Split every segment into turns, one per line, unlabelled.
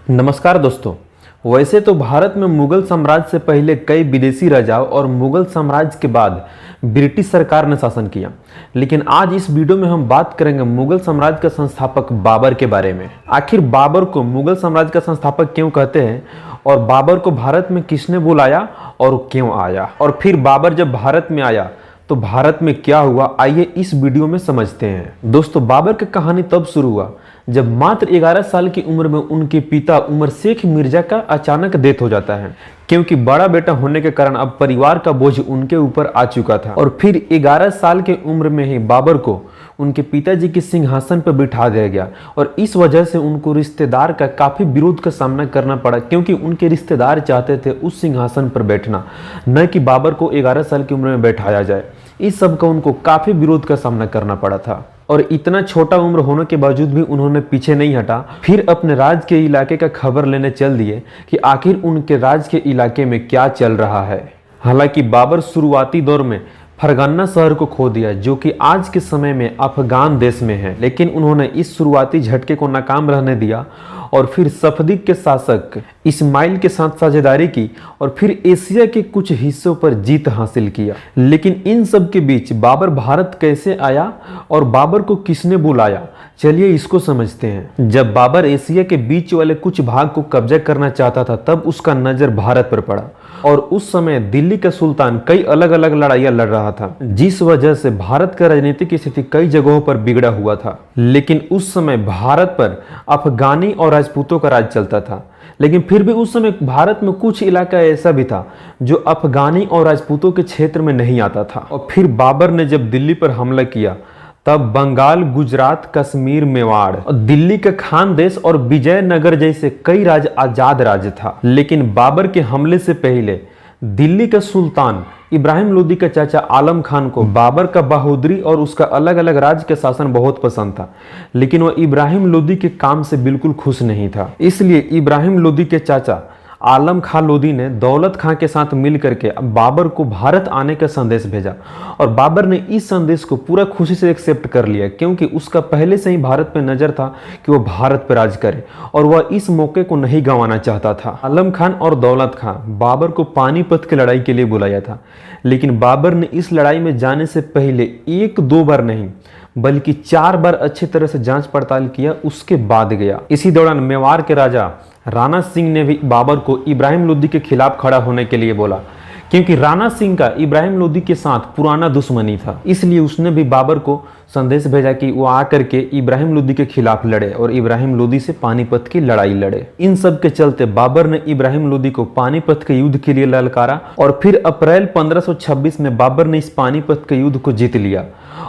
नमस्कार दोस्तों। वैसे तो भारत में मुगल साम्राज्य से पहले कई विदेशी राजाओं और मुगल साम्राज्य के बाद ब्रिटिश सरकार ने शासन किया, लेकिन आज इस वीडियो में हम बात करेंगे मुगल साम्राज्य का संस्थापक बाबर के बारे में। आखिर बाबर को मुगल साम्राज्य का संस्थापक क्यों कहते हैं और बाबर को भारत में किसने बुलाया और क्यों आया, और फिर बाबर जब भारत में आया तो भारत में क्या हुआ, आइए इस वीडियो में समझते हैं। दोस्तों, बाबर की कहानी तब शुरू हुआ जब मात्र 11 साल की उम्र में उनके पिता उमर शेख मिर्जा का अचानक डेथ हो जाता है, क्योंकि बड़ा बेटा होने के कारण अब परिवार का बोझ उनके ऊपर आ चुका था। और फिर 11 साल की उम्र में ही बाबर को उनके पिताजी के सिंहासन पर बिठा दिया गया और इस वजह से उनको रिश्तेदार का काफी विरोध का सामना करना पड़ा, क्योंकि उनके रिश्तेदार चाहते थे उस सिंहासन पर बैठना, न कि बाबर को 11 साल की उम्र में बैठाया जाए। इस सब का उनको काफी विरोध का सामना करना पड़ा था और इतना छोटा उम्र होने के बावजूद भी उन्होंने पीछे नहीं हटा। फिर अपने राज के इलाके का खबर लेने चल दिए कि आखिर उनके राज के इलाके में क्या चल रहा है। हालांकि बाबर शुरुआती दौर में फरगना शहर को खो दिया, जो कि आज के समय में अफगान देश में है, लेकिन उन्होंने इस शुरुआती झटके को नाकाम रहने दिया और फिर सफदीक के शासक इस्माइल के साथ साझेदारी की और फिर एशिया के कुछ हिस्सों पर जीत हासिल किया। लेकिन इन सब के बीच बाबर भारत कैसे आया और बाबर को किसने बुलाया, चलिए इसको समझते हैं। जब बाबर एशिया के बीच वाले कुछ भाग को कब्जा करना चाहता था, तब उसका नजर भारत पर पड़ा और उस समय दिल्ली का सुल्तान कई अलग अलग लड़ाइयां लड़ रहा था, जिस वजह से भारत का राजनीतिक स्थिति कई जगहों पर बिगड़ा हुआ था। लेकिन उस समय भारत पर अफगानी और राजपूतों का राज चलता था, लेकिन फिर भी उस समय भारत में कुछ इलाका ऐसा भी था जो अफगानी और राजपूतों के क्षेत्र में नहीं आता था। और फिर बाबर ने जब दिल्ली पर हमला किया, तब बंगाल, गुजरात, कश्मीर, मेवाड़ और दिल्ली का खानदेश और विजयनगर जैसे कई राज्य आजाद राज्य था। लेकिन बाबर के हमले से पहले दिल्ली का सुल्तान इब्राहिम लोदी का चाचा आलम खान को बाबर का बहादुरी और उसका अलग अलग राज्य का शासन बहुत पसंद था, लेकिन वह इब्राहिम लोदी के काम से बिल्कुल खुश नहीं था। इसलिए इब्राहिम लोदी के चाचा आलम खां लोदी ने दौलत खां के साथ मिल करके बाबर को भारत आने का संदेश भेजा और बाबर ने इस संदेश को पूरा खुशी से एक्सेप्ट कर लिया, क्योंकि उसका पहले से ही भारत पे नजर था कि वो भारत पर राज करे और वह इस मौके को नहीं गंवाना चाहता था। आलम खान और दौलत खां बाबर को पानीपत की लड़ाई के लिए बुलाया था, लेकिन बाबर ने इस लड़ाई में जाने से पहले 1-2 बार नहीं बल्कि 4 बार अच्छी तरह से जांच पड़ताल किया, उसके बाद गया। इसी दौरान मेवाड़ के राजा राणा सिंह ने भी बाबर को इब्राहिम लोदी के खिलाफ खड़ा होने के लिए बोला, क्योंकि राणा सिंह का इब्राहिम लोदी के साथ पुराना दुश्मनी था। इसलिए उसने भी बाबर को संदेश भेजा कि वो आकर के इब्राहिम लोदी के खिलाफ लड़े और इब्राहिम लोदी से पानीपत की लड़ाई लड़े। इन सब के चलते बाबर ने इब्राहिम लोदी को पानीपत के युद्ध के लिए ललकारा और फिर अप्रैल 1526 में बाबर ने इस पानीपत के युद्ध को जीत लिया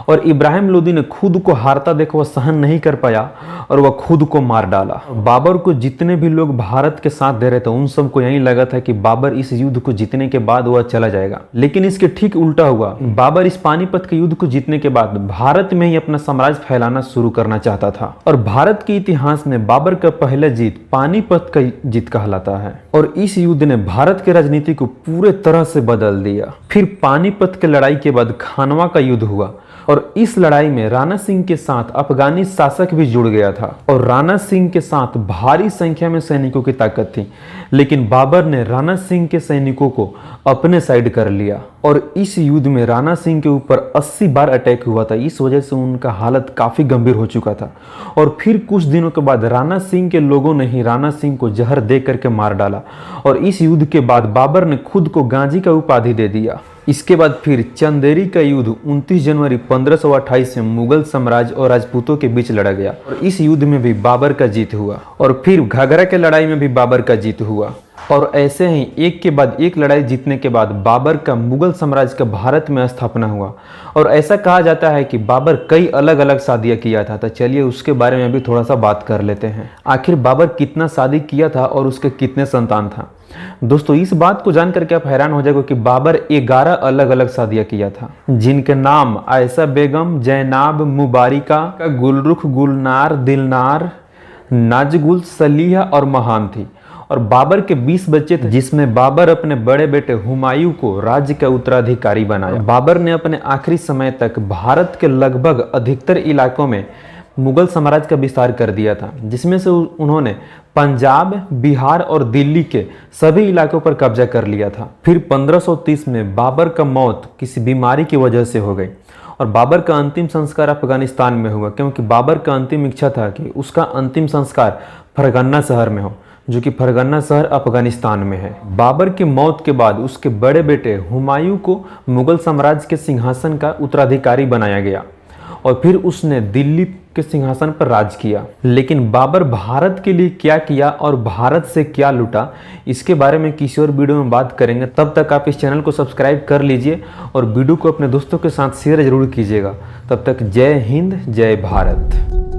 और इब्राहिम लोदी ने खुद को हारता देखा, वह सहन नहीं कर पाया और वह खुद को मार डाला। बाबर को जितने भी लोग भारत के साथ दे रहे थे, उन सबको यही लगा था कि बाबर इस युद्ध को जीतने के बाद वह चला जाएगा, लेकिन इसके ठीक उल्टा हुआ। बाबर इस पानीपत के युद्ध को जीतने के बाद भारत में ही अपना साम्राज्य फैलाना शुरू करना चाहता था और भारत के इतिहास में बाबर का पहला जीत पानीपत का जीत कहलाता है और इस युद्ध ने भारत के राजनीति को पूरे तरह से बदल दिया। फिर पानीपत की लड़ाई के बाद खानवा का युद्ध हुआ और इस लड़ाई में राणा सिंह के साथ अफगानी शासक भी जुड़ गया था और राणा सिंह के साथ भारी संख्या में सैनिकों की ताकत थी, लेकिन बाबर ने राणा सिंह के सैनिकों को अपने साइड कर लिया और इस युद्ध में राणा सिंह के ऊपर 80 बार अटैक हुआ था। इस वजह से उनका हालत काफी गंभीर हो चुका था और फिर कुछ दिनों के बाद राणा सिंह के लोगों ने ही राणा सिंह को जहर दे करके मार डाला और इस युद्ध के बाद बाबर ने खुद को गाजी का उपाधि दे दिया। इसके बाद फिर चंदेरी का युद्ध 29 जनवरी 1528 में मुगल साम्राज्य और राजपूतों के बीच लड़ा गया और इस युद्ध में भी बाबर का जीत हुआ और फिर घाघरा के लड़ाई में भी बाबर का जीत हुआ और ऐसे ही एक के बाद एक लड़ाई जीतने के बाद बाबर का मुगल साम्राज्य का भारत में स्थापना हुआ और ऐसा कहा जाता है कि बाबर कई अलग अलग शादियां किया था। तो चलिए उसके बारे में भी थोड़ा सा बात कर लेते हैं। आखिर बाबर कितना शादी किया था और उसके कितने संतान था। दोस्तों, इस बात को जानकर के आप हैरान हो जाएगा कि बाबर 11 अलग अलग शादियां किया था, जिनके नाम आयशा बेगम, जैनाब, मुबारिका, गुलरुख, गुलनार, दिलनार, नाजगुल, सलीहा और महान थी। और बाबर के 20 बच्चे थे, जिसमें बाबर अपने बड़े बेटे हुमायूं को राज्य का उत्तराधिकारी बनाया। बाबर ने अपने आखिरी समय तक भारत के लगभग अधिकतर इलाकों में मुगल साम्राज्य का विस्तार कर दिया था, जिसमें से उन्होंने पंजाब, बिहार और दिल्ली के सभी इलाकों पर कब्जा कर लिया था। फिर 1530 में बाबर का मौत किसी बीमारी की वजह से हो गई और बाबर का अंतिम संस्कार अफगानिस्तान में हुआ, क्योंकि बाबर का अंतिम इच्छा था कि उसका अंतिम संस्कार फरगन्ना शहर में हो, जो कि फरगन्ना शहर अफगानिस्तान में है। बाबर की मौत के बाद उसके बड़े बेटे हुमायूं को मुगल साम्राज्य के सिंहासन का उत्तराधिकारी बनाया गया और फिर उसने दिल्ली के सिंहासन पर राज किया। लेकिन बाबर भारत के लिए क्या किया और भारत से क्या लूटा, इसके बारे में किसी और वीडियो में बात करेंगे। तब तक आप इस चैनल को सब्सक्राइब कर लीजिए और वीडियो को अपने दोस्तों के साथ शेयर जरूर कीजिएगा। तब तक जय हिंद, जय भारत।